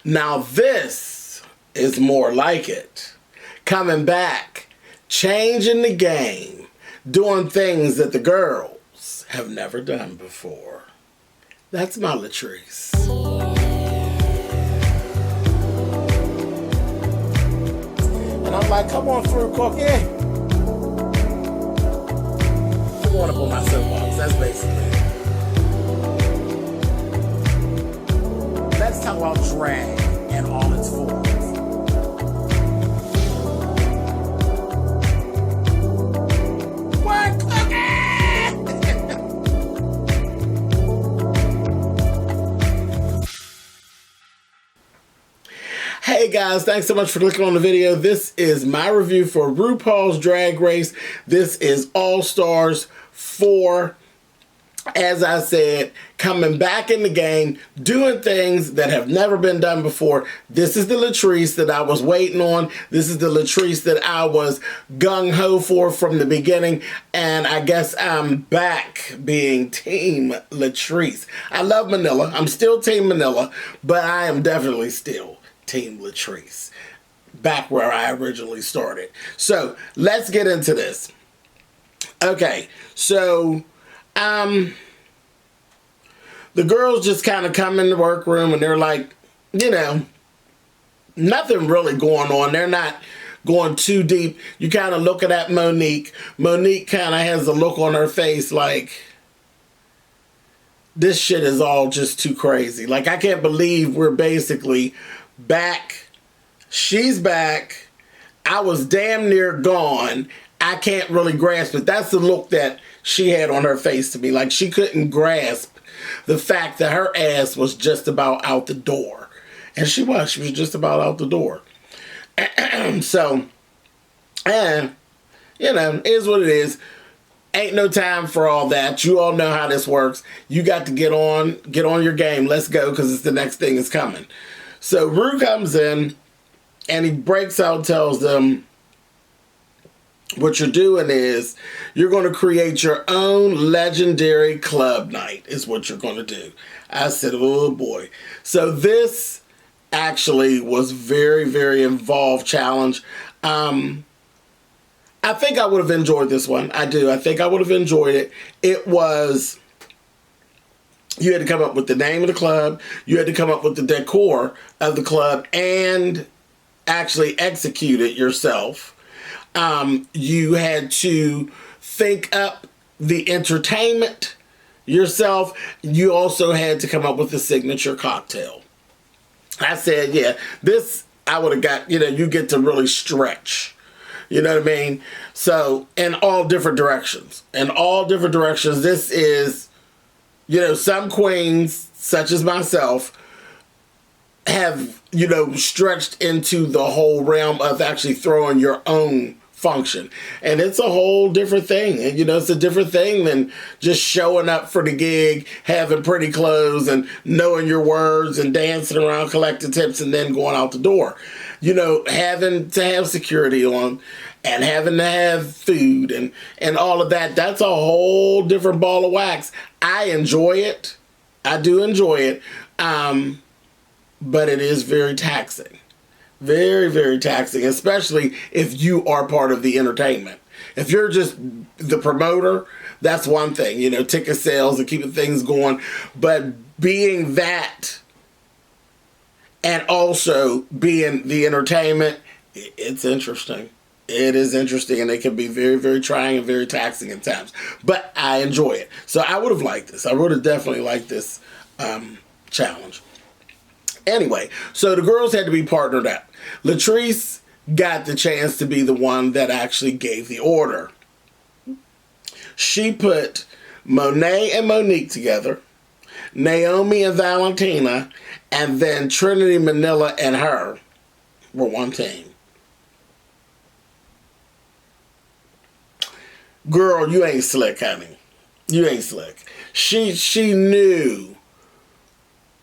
Now this is more like it. Coming back, changing the game, doing things that the girls have never done before. That's my Latrice. And I'm like, come on through, Cookie. I'm going up on my soapbox. That's basically it. Let's talk about drag and all its forms. What, Hey guys, thanks so much for clicking on the video. This is my review for RuPaul's Drag Race. This is All Stars 4. As I said, coming back in the game, doing things that have never been done before. This is the Latrice that I was waiting on. This is the Latrice that I was gung-ho for from the beginning. And I guess I'm back being Team Latrice. I love Manila. I'm still Team Manila, but I am definitely still Team Latrice. Back where I originally started. So, let's get into this. Okay, so the girls just kind of come in the workroom and they're like, you know, nothing really going on. They're not going too deep. You kind of looking at Monique. Monique kind of has a look on her face like, this shit is all just too crazy. Like, I can't believe we're basically back. She's back. I was damn near gone. I can't really grasp it. That's the look that she had on her face to me. Like, she couldn't grasp the fact that her ass was just about out the door. And she was just about out the door. So, you know, it is what it is. Ain't no time for all that. You all know how this works. You got to get on your game. Let's go, because it's the next thing is coming. So Ru comes in and he breaks out, tells them, what you're doing is you're going to create your own legendary club night is what you're going to do. I said, oh boy. So this actually was very, very involved challenge. I think I would have enjoyed this one. I do. I think I would have enjoyed it. It was, you had to come up with the name of the club. You had to come up with the decor of the club and actually execute it yourself. You had to think up the entertainment yourself. You also had to come up with a signature cocktail. I said, yeah, this I would have got, you know, you get to really stretch. You know what I mean? So, in all different directions. In all different directions, this is, you know, some queens, such as myself, have, you know, stretched into the whole realm of actually throwing your own function. And it's a whole different thing. And, you know, it's a different thing than just showing up for the gig, having pretty clothes and knowing your words and dancing around, collecting tips, and then going out the door. You know, having to have security on and having to have food and all of that. That's a whole different ball of wax. I enjoy it. I do enjoy it. But it is very taxing. Very, very taxing, especially if you are part of the entertainment. If you're just the promoter, that's one thing, you know, ticket sales and keeping things going. But being that and also being the entertainment, it's interesting. It is interesting, and it can be very, very trying and very taxing at times. But I enjoy it. So I would have liked this. I would have definitely liked this challenge. Anyway, so the girls had to be partnered up. Latrice got the chance to be the one that actually gave the order. She put Monet and Monique together, Naomi and Valentina, and then Trinity, Manila, and her were one team. Girl, you ain't slick, honey. You ain't slick. She knew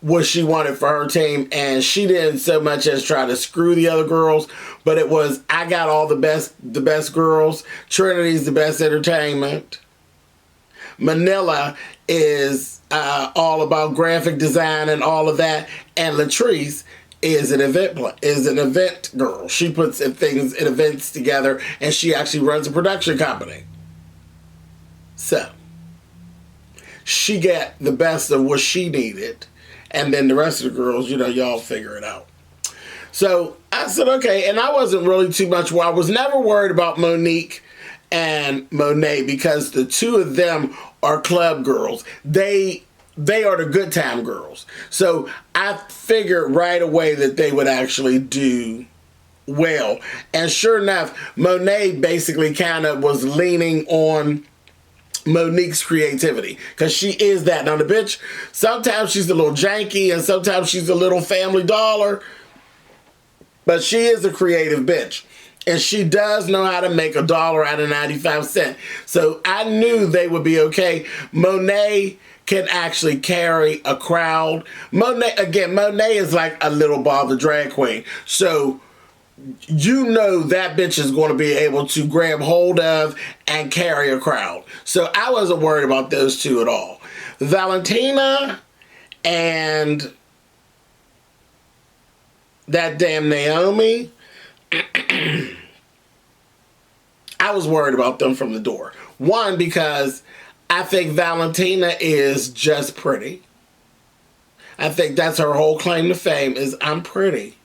what she wanted for her team, and she didn't so much as try to screw the other girls, but it was, I got all the best girls. Trinity's the best entertainment. Manila is all about graphic design and all of that, and Latrice is an event girl. She puts things and events together, and she actually runs a production company. So she got the best of what she needed, and then the rest of the girls, you know, y'all figure it out. So I said, okay, and I wasn't really too much. I was never worried about Monique and Monet because the two of them are club girls. They are the good time girls. So I figured right away that they would actually do well. And sure enough, Monet basically kind of was leaning on Monique's creativity, because she is that. Now the bitch, sometimes she's a little janky and sometimes she's a little Family Dollar, but she is a creative bitch, and she does know how to make $1 out of 95 cents. So I knew they would be okay. Monet can actually carry a crowd. Monet is like a little bother drag queen. So you know that bitch is going to be able to grab hold of and carry a crowd. So I wasn't worried about those two at all. Valentina and that damn Naomi, I was worried about them from the door. One, because I think Valentina is just pretty. I think that's her whole claim to fame, is I'm pretty.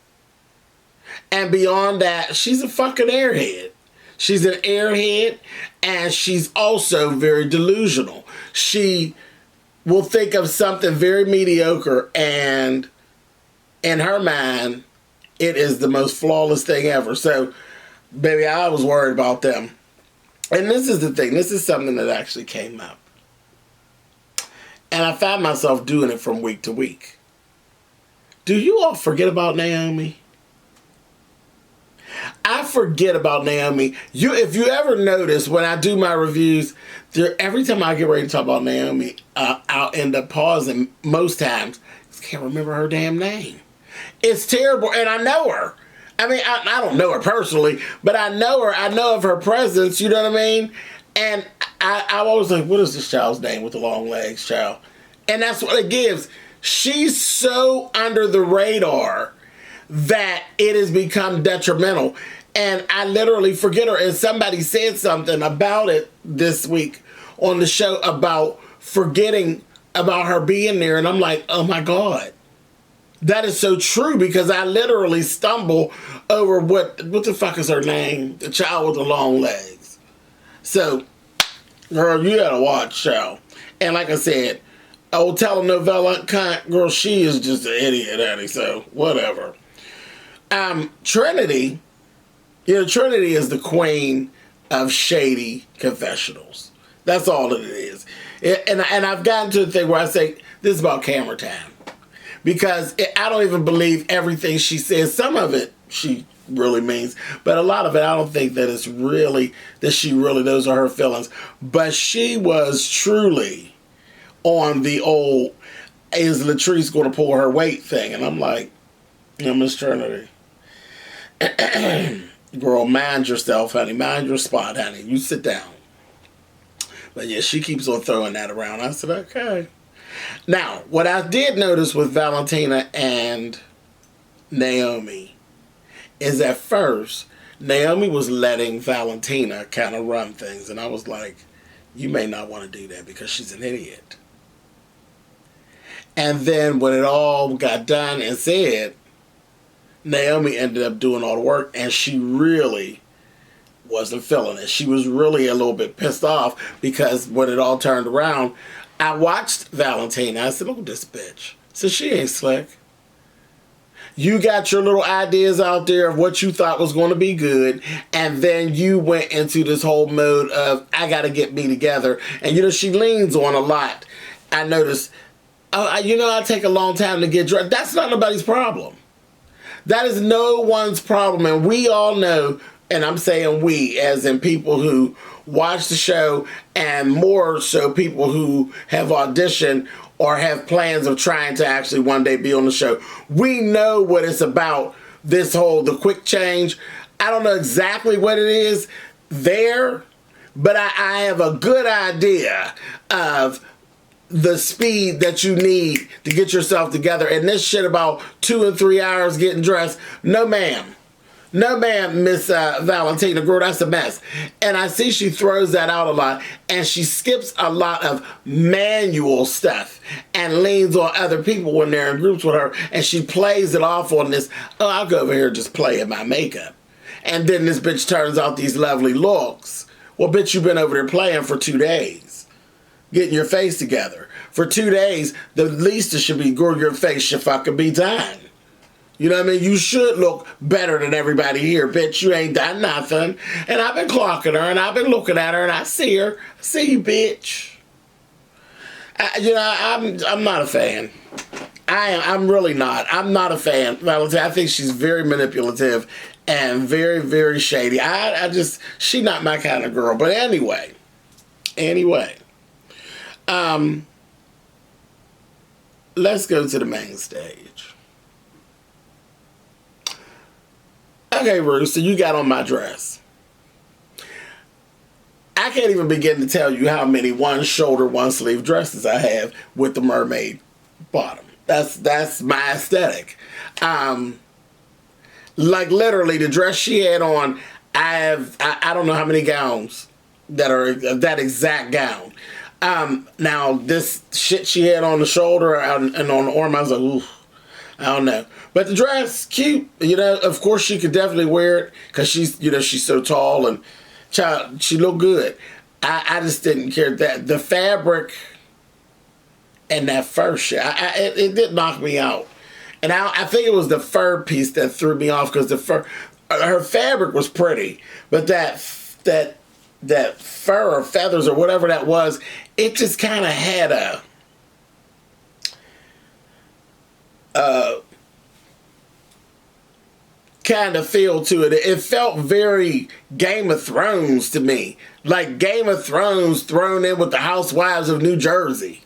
And beyond that, she's a fucking airhead. She's an airhead, and she's also very delusional. She will think of something very mediocre, and in her mind, it is the most flawless thing ever. So, baby, I was worried about them. And this is the thing. This is something that actually came up. And I found myself doing it from week to week. Do you all forget about Naomi? I forget about Naomi. If you ever notice when I do my reviews, every time I get ready to talk about Naomi, I'll end up pausing most times. I can't remember her damn name. It's terrible, and I know her. I mean, I don't know her personally, but I know her. I know of her presence, you know what I mean? And I'm always like, what is this child's name with the long legs, child? And that's what it gives. She's so under the radar that it has become detrimental. And I literally forget her. And somebody said something about it this week on the show about forgetting about her being there. And I'm like, oh my God. That is so true, because I literally stumble over what the fuck is her name? The child with the long legs. So, girl, you gotta watch, child. And like I said, old telenovela cunt, girl, she is just an idiot, honey. So, whatever. Trinity, Trinity is the queen of shady confessionals. That's all it is. And I've gotten to the thing where I say, this is about camera time. Because I don't even believe everything she says. Some of it she really means, but a lot of it I don't think that it's really, that she really, those are her feelings. But she was truly on the old, is Latrice going to pull her weight thing? And I'm like, Miss Trinity, girl, mind yourself, honey. Mind your spot, honey. You sit down. But yeah, she keeps on throwing that around. I said, okay. Now, what I did notice with Valentina and Naomi is at first, Naomi was letting Valentina kind of run things. And I was like, you may not want to do that because she's an idiot. And then when it all got done and said, Naomi ended up doing all the work, and she really wasn't feeling it. She was really a little bit pissed off, because when it all turned around, I watched Valentina. I said, look at this bitch. So she ain't slick. You got your little ideas out there of what you thought was going to be good, and then you went into this whole mode of, I got to get me together. And, she leans on a lot. I noticed, I take a long time to get dressed. That's not nobody's problem. That is no one's problem. And we all know, and I'm saying we, as in people who watch the show, and more so people who have auditioned or have plans of trying to actually one day be on the show. We know what it's about, the quick change. I don't know exactly what it is there, but I have a good idea of the speed that you need to get yourself together. And this shit about 2 and 3 hours getting dressed, no ma'am. No ma'am, Miss Valentina, girl, that's a mess. And I see she throws that out a lot, and she skips a lot of manual stuff and leans on other people when they're in groups with her, and she plays it off on this, oh, I'll go over here just playing my makeup. And then this bitch turns out these lovely looks. Well, bitch, you've been over there playing for 2 days, getting your face together. For 2 days, the least it should be, girl, your face should fucking be done. You know what I mean? You should look better than everybody here, bitch. You ain't done nothing. And I've been clocking her, and I've been looking at her, and I see her. I see you, bitch. I'm not a fan. I'm really not. I'm not a fan. I think she's very manipulative and very, very shady. She's not my kind of girl. But anyway. Let's go to the main stage. Okay, Ru, so you got on my dress. I can't even begin to tell you how many one shoulder, one sleeve dresses I have with the mermaid bottom. That's my aesthetic. Like literally the dress she had on, I don't know how many gowns that are that exact gown. Now this shit she had on the shoulder and on the arm, I was like, ooh, I don't know. But the dress, cute. Of course she could definitely wear it because she's so tall and she looked good. I just didn't care that the fabric and that fur shit. It did knock me out. And I think it was the fur piece that threw me off because her fabric was pretty, but that fur or feathers or whatever that was, it just kind of had a kind of feel to it. It felt very Game of Thrones to me. Like Game of Thrones thrown in with the Housewives of New Jersey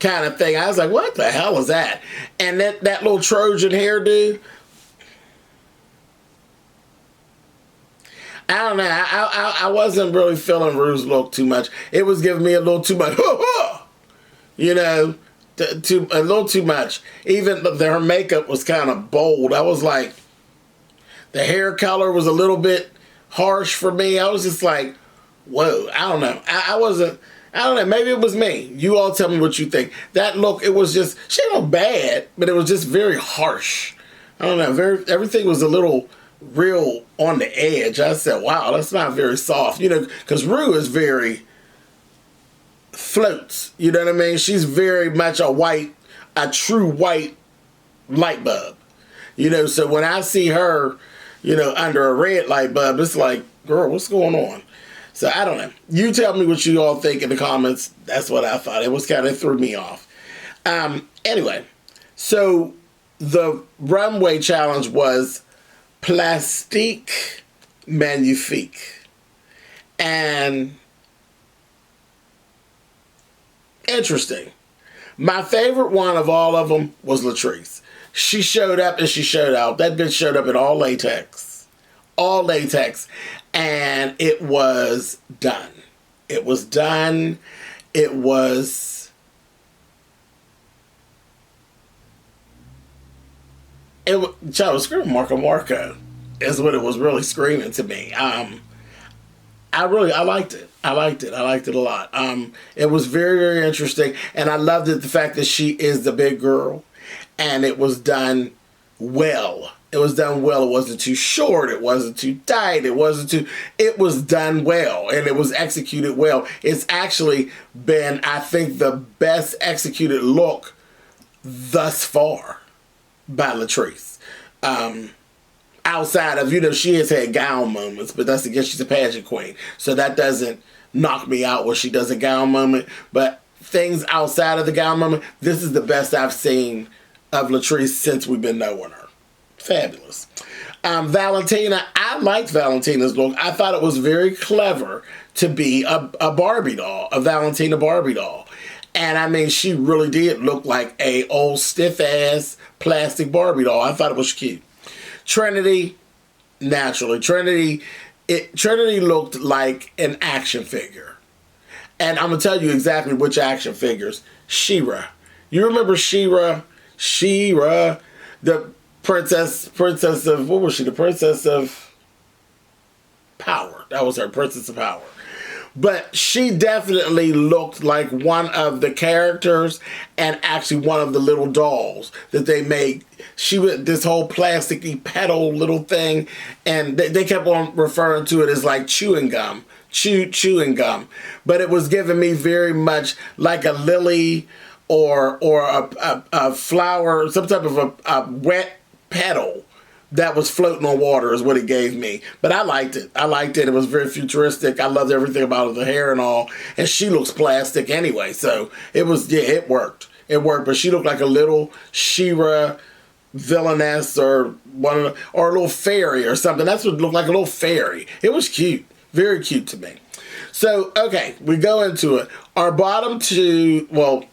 kind of thing. I was like, what the hell is that? And that little Trojan hairdo, I don't know. I wasn't really feeling Ru's look too much. It was giving me a little too much. A little too much. Even her makeup was kind of bold. I was like, the hair color was a little bit harsh for me. I was just like, whoa, I don't know. I don't know. Maybe it was me. You all tell me what you think. That look, it was just, she didn't look bad, but it was just very harsh. I don't know. Everything was a little real on the edge. I said, wow, that's not very soft. Because Ru is very floats. You know what I mean? She's very much a true white light bulb. So when I see her, under a red light bulb, it's like, girl, what's going on? So I don't know. You tell me what you all think in the comments. That's what I thought. It was kind of threw me off. Anyway, so the runway challenge was Plastique Magnifique. And interesting. My favorite one of all of them was Latrice. She showed up and she showed out. That bitch showed up in all latex. All latex. And it was done. It was done. It was... Child was screaming Marco is what it was really screaming to me. I liked it. I liked it a lot. It was very, very interesting. And I loved it, the fact that she is the big girl. And it was done well. It was done well. It wasn't too short. It wasn't too tight. It was done well. And it was executed well. It's actually been, I think, the best executed look thus far by Latrice. Outside of, she has had gown moments, but that's again, she's a pageant queen. So that doesn't knock me out where she does a gown moment. But things outside of the gown moment, this is the best I've seen of Latrice since we've been knowing her. Fabulous. Valentina, I liked Valentina's look. I thought it was very clever to be a Barbie doll, a Valentina Barbie doll. And I mean, she really did look like a old stiff-ass plastic Barbie doll. I thought it was cute. Trinity, naturally. Trinity looked like an action figure. And I'm going to tell you exactly which action figures. She-Ra. You remember She-Ra? She-Ra, the princess of, what was she? The princess of power. That was her, princess of power. But she definitely looked like one of the characters and actually one of the little dolls that they made. She was this whole plasticky petal little thing, and they kept on referring to it as like chewing gum. Chewing gum. But it was giving me very much like a lily or a flower, some type of a wet petal that was floating on water is what it gave me. But I liked it. It was very futuristic. I loved everything about it, the hair and all. And she looks plastic anyway. So it was, yeah, it worked. It worked. But she looked like a little She-Ra villainess or or a little fairy or something. That's what it looked like, a little fairy. It was cute. Very cute to me. So, okay, we go into it. Our bottom two, well,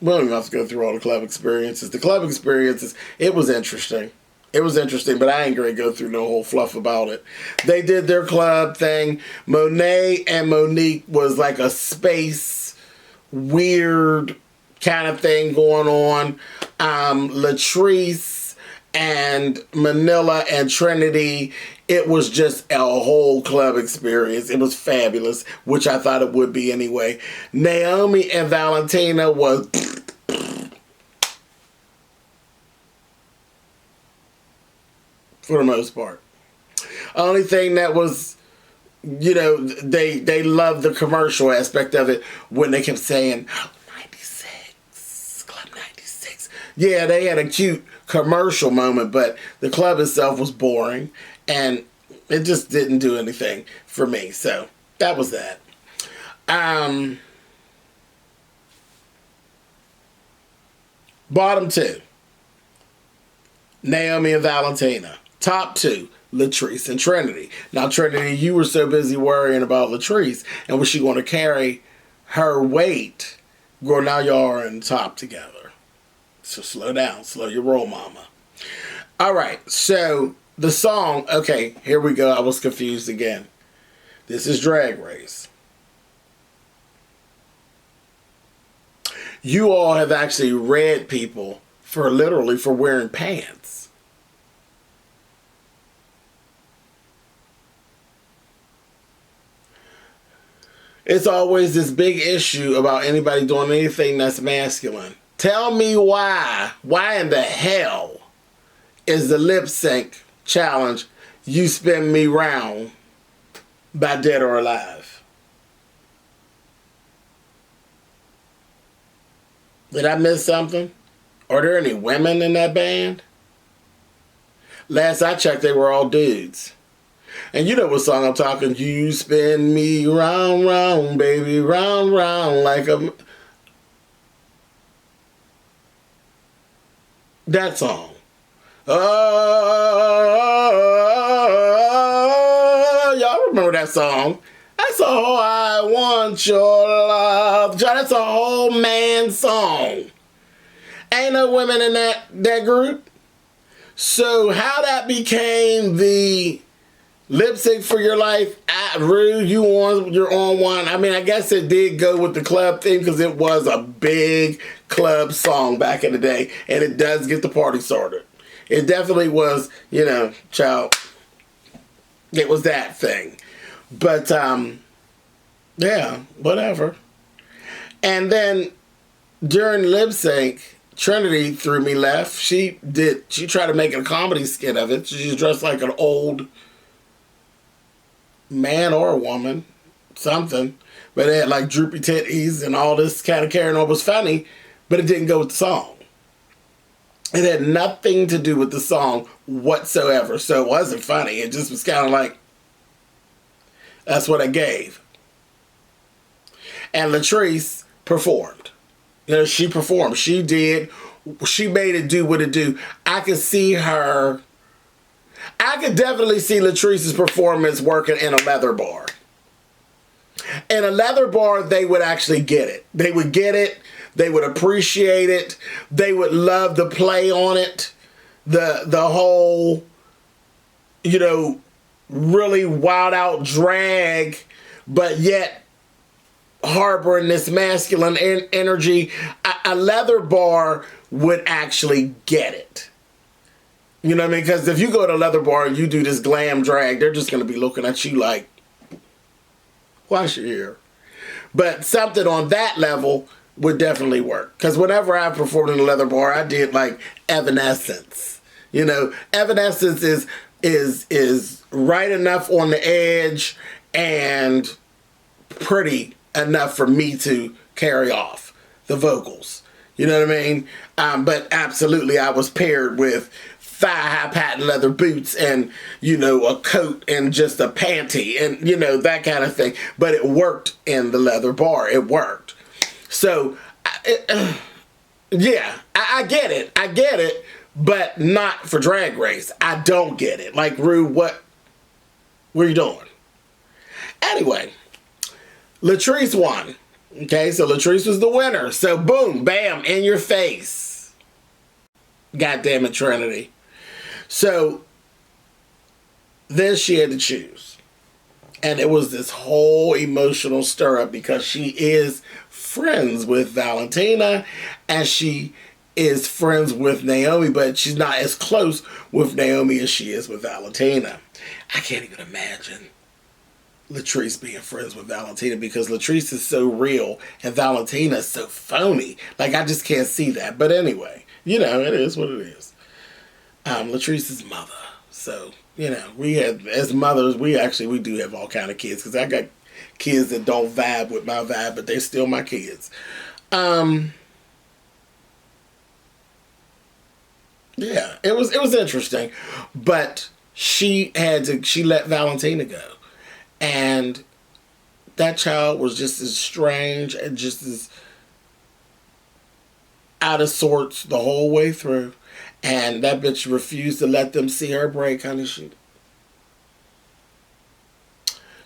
we don't even have to go through all the club experiences. The club experiences, it was interesting. It was interesting, but I ain't going to go through no whole fluff about it. They did their club thing. Monet and Monique was like a space, weird kind of thing going on. Latrice and Manila and Trinity, it was just a whole club experience. It was fabulous, which I thought it would be anyway. Naomi and Valentina was... for the most part. Only thing that was, you know, they loved the commercial aspect of it when they kept saying, 96, Club 96. Yeah, they had a cute commercial moment, but the club itself was boring, and it just didn't do anything for me. So, that was that. Bottom two, Naomi and Valentina. Top two, Latrice and Trinity. Now, Trinity, you were so busy worrying about Latrice and was she going to carry her weight. Girl, now y'all are in the top together. So slow down. Slow your roll, mama. All right. So the song. Okay, here we go. I was confused again. This is Drag Race. You all have actually read people for literally for wearing pants. It's always this big issue about anybody doing anything that's masculine. Tell me why. Why in the hell is the lip sync challenge You Spin Me Round by Dead or Alive? Did I miss something? Are there any women in that band? Last I checked, they were all dudes. And you know what song I'm talking. You spin me round, round, baby, round, round, like a... That song. Oh, y'all remember that song. That's all I want your love. That's a whole man song. Ain't no women in that group. So how that became the... lip sync for your life, Rue, you're on one. I mean, I guess it did go with the club theme because it was a big club song back in the day, and it does get the party started. It definitely was, you know, child. It was that thing, but yeah, whatever. And then during lip sync, Trinity threw me left. She tried to make a comedy skit of it. She's dressed like an old man or a woman, something, but it had like droopy titties and all this kind of carrying on. Was funny, but it didn't go with the song. It had nothing to do with the song whatsoever, so it wasn't funny. It just was kind of like, that's what I gave. And Latrice performed. You know, she performed. She did. She made it do what it do. I could see her... I could definitely see Latrice's performance working in a leather bar. In a leather bar, they would actually get it. They would get it. They would appreciate it. They would love the play on it. The whole, you know, really wild out drag, but yet harboring this masculine energy, a leather bar would actually get it. You know what I mean? Because if you go to a leather bar and you do this glam drag, they're just going to be looking at you like, wash your hair. But something on that level would definitely work. Because whenever I performed in a leather bar, I did like Evanescence. You know, Evanescence is right enough on the edge and pretty enough for me to carry off the vocals. You know what I mean? But absolutely, I was paired with thigh-high patent leather boots and, you know, a coat and just a panty and, you know, that kind of thing. But it worked in the leather bar. It worked. So, yeah, I get it. I get it, but not for Drag Race. I don't get it. Like, Ru, what are you doing? Anyway, Latrice won. Okay, so Latrice was the winner. So, boom, bam, in your face. God damn it, Trinity. So, then she had to choose. And it was this whole emotional stir-up because she is friends with Valentina and she is friends with Naomi, but she's not as close with Naomi as she is with Valentina. I can't even imagine Latrice being friends with Valentina because Latrice is so real and Valentina is so phony. Like, I just can't see that. But anyway, you know, it is what it is. Latrice's mother. So, you know, we have, as mothers, we do have all kind of kids because I got kids that don't vibe with my vibe, but they're still my kids. Yeah, it was interesting, but she let Valentina go. And that child was just as strange and just as out of sorts the whole way through. And that bitch refused to let them see her break, honey.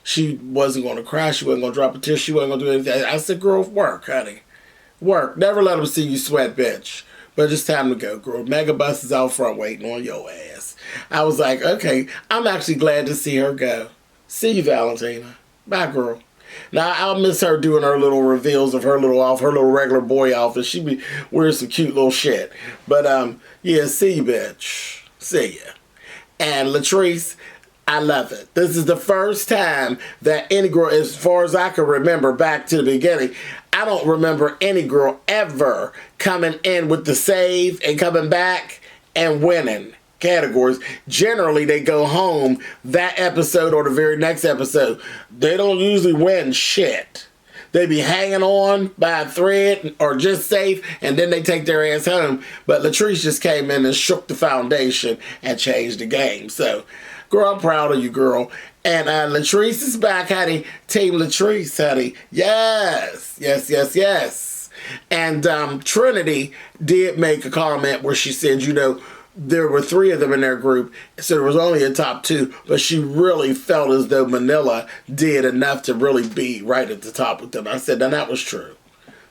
She wasn't going to cry. She wasn't going to drop a tear. She wasn't going to do anything. I said, girl, work, honey. Work. Never let them see you sweat, bitch. But it's time to go, girl. Megabus is out front waiting on your ass. I was like, okay, I'm actually glad to see her go. See you, Valentina. Bye, girl. Now, I'll miss her doing her little reveals of her little regular boy outfit. She be wearing some cute little shit. But, yeah, see you, bitch. See ya. And Latrice, I love it. This is the first time that any girl, as far as I can remember back to the beginning, I don't remember any girl ever coming in with the save and coming back and winning categories. Generally, they go home that episode or the very next episode. They don't usually win shit. They be hanging on by a thread or just safe, and then they take their ass home. But Latrice just came in and shook the foundation and changed the game. So, girl, I'm proud of you, girl. And Latrice is back, honey. Team Latrice, honey. Yes. Yes, yes, yes. And Trinity did make a comment where she said, you know, there were 3 of them in their group, so there was only a top 2, but she really felt as though Manila did enough to really be right at the top with them. I said, now that was true.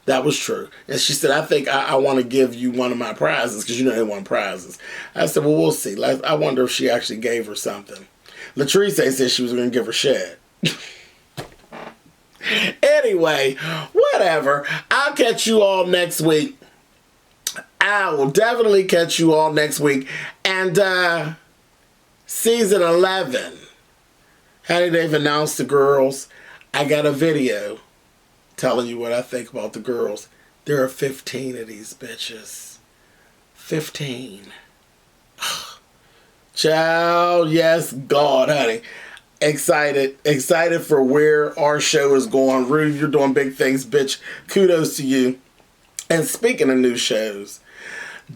That was true. And she said, I think I want to give you one of my prizes, because you know they won prizes. I said, well, we'll see. I wonder if she actually gave her something. Latrice said she was going to give her shit. Anyway, whatever. I'll catch you all next week. I will definitely catch you all next week. And season 11, honey, they've announced the girls. I got a video telling you what I think about the girls. There are 15 of these bitches. 15. Child, yes, God, honey. Excited for where our show is going. Ru, you're doing big things, bitch. Kudos to you. And speaking of new shows,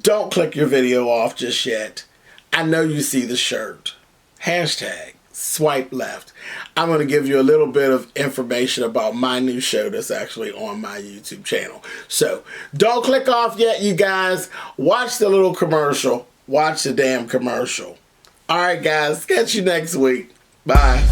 don't click your video off just yet. I know you see the shirt. Hashtag swipe left. I'm going to give you a little bit of information about my new show that's actually on my YouTube channel. So don't click off yet, you guys. Watch the little commercial. Watch the damn commercial. All right, guys. Catch you next week. Bye.